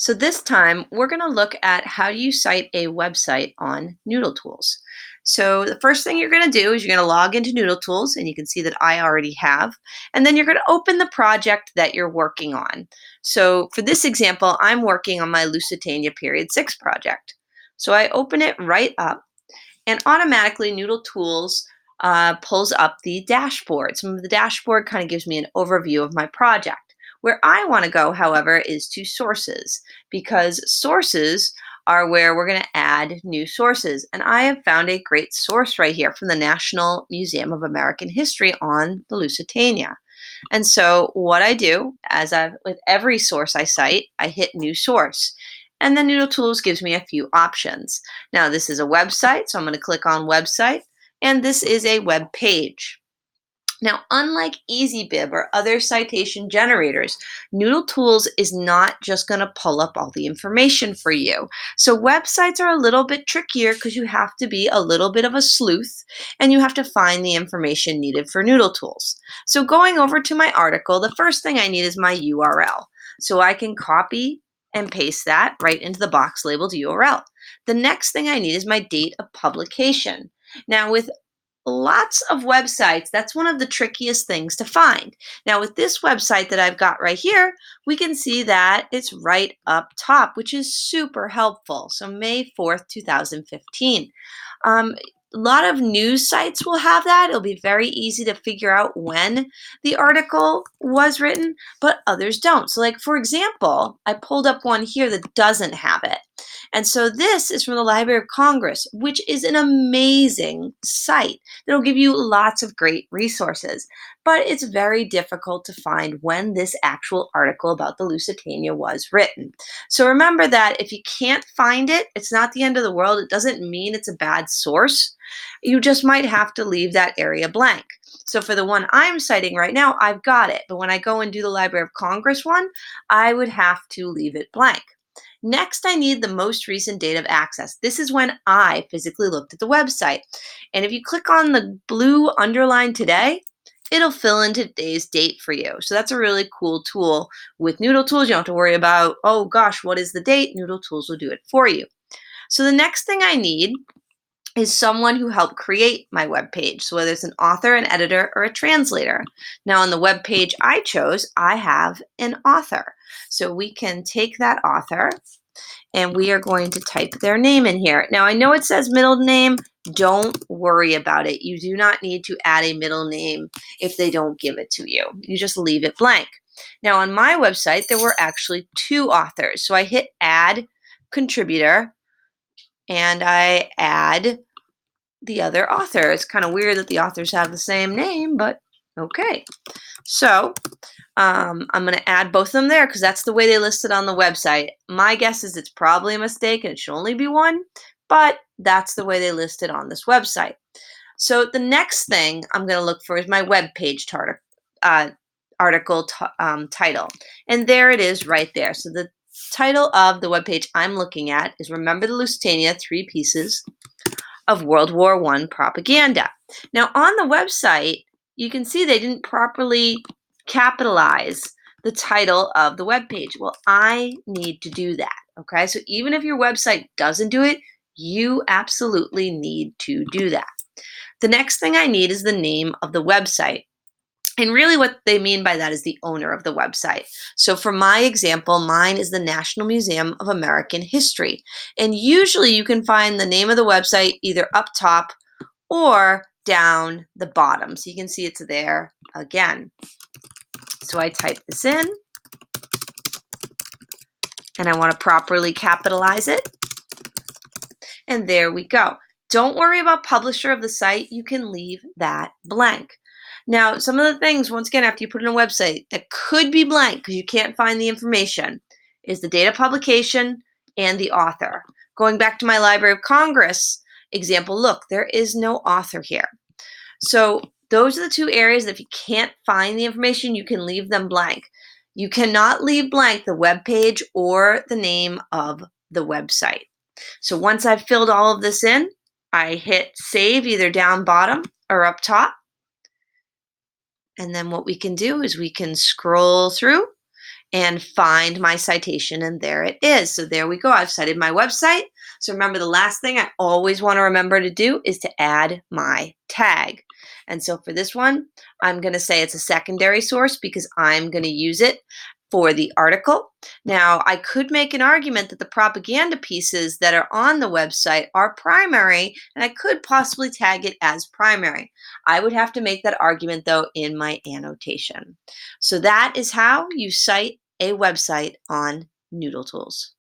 So this time we're going to look at how you cite a website on Noodletools. So the first thing you're going to do is you're going to log into Noodletools, and you can see that I already have, and then you're going to open the project that you're working on. So for this example, I'm working on my Lusitania Period 6 project. So I open it right up, and automatically Noodletools pulls up the dashboard. Some of the dashboard kind of gives me an overview of my project. Where I want to go, however, is to sources, because sources are where we're going to add new sources. And I have found a great source right here from the National Museum of American History on the Lusitania. And so what I do, with every source I cite, I hit new source. And then Noodle Tools gives me a few options. Now this is a website, so I'm going to click on website, and this is a web page. Now, unlike EasyBib or other citation generators, Noodletools is not just going to pull up all the information for you. So websites are a little bit trickier because you have to be a little bit of a sleuth and you have to find the information needed for Noodletools. So going over to my article, the first thing I need is my URL. So I can copy and paste that right into the box labeled URL. The next thing I need is my date of publication. Now, with lots of websites, that's one of the trickiest things to find. Now, with this website that I've got right here, we can see that it's right up top, which is super helpful. So May 4th, 2015. A lot of news sites will have that. It'll be very easy to figure out when the article was written, but others don't. So, like, for example, I pulled up one here that doesn't have it. And so this is from the Library of Congress, which is an amazing site that'll give you lots of great resources. But it's very difficult to find when this actual article about the Lusitania was written. So remember that if you can't find it, it's not the end of the world. It doesn't mean it's a bad source. You just might have to leave that area blank. So for the one I'm citing right now, I've got it. But when I go and do the Library of Congress one, I would have to leave it blank. Next, I need the most recent date of access. This is when I physically looked at the website. And if you click on the blue underline today, it'll fill in today's date for you. So that's a really cool tool with Noodletools. You don't have to worry about, oh gosh, what is the date? Noodletools will do it for you. So the next thing I need is someone who helped create my web page. So whether it's an author, an editor, or a translator. Now on the web page I chose, I have an author. So we can take that author and we are going to type their name in here. Now I know it says middle name. Don't worry about it. You do not need to add a middle name if they don't give it to you. You just leave it blank. Now on my website, there were actually two authors. So I hit add contributor and I add the other author. It's kind of weird that the authors have the same name, but okay. So I'm going to add both of them there because that's the way they listed on the website. My guess is it's probably a mistake and it should only be one, but that's the way they listed on this website. So the next thing I'm going to look for is my web page article title. And there it is right there. So the title of the web page I'm looking at is Remember the Lusitania, 3 Pieces of World War I Propaganda. Now on the website, you can see they didn't properly capitalize the title of the web page. Well, I need to do that, okay? So even if your website doesn't do it, you absolutely need to do that. The next thing I need is the name of the website. And really what they mean by that is the owner of the website. So for my example, mine is the National Museum of American History. And usually you can find the name of the website either up top or down the bottom. So you can see it's there again. So I type this in and I want to properly capitalize it. And there we go. Don't worry about publisher of the site. You can leave that blank. Now, some of the things, once again, after you put in a website that could be blank because you can't find the information is the date of publication and the author. Going back to my Library of Congress example, look, there is no author here. So those are the two areas that if you can't find the information, you can leave them blank. You cannot leave blank the web page or the name of the website. So once I've filled all of this in, I hit save either down bottom or up top. And then what we can do is we can scroll through and find my citation, and there it is. So there we go. I've cited my website. So remember, the last thing I always want to remember to do is to add my tag. And so for this one, I'm going to say it's a secondary source because I'm going to use it for the article. Now, I could make an argument that the propaganda pieces that are on the website are primary, and I could possibly tag it as primary. I would have to make that argument, though, in my annotation. So that is how you cite a website on Noodletools.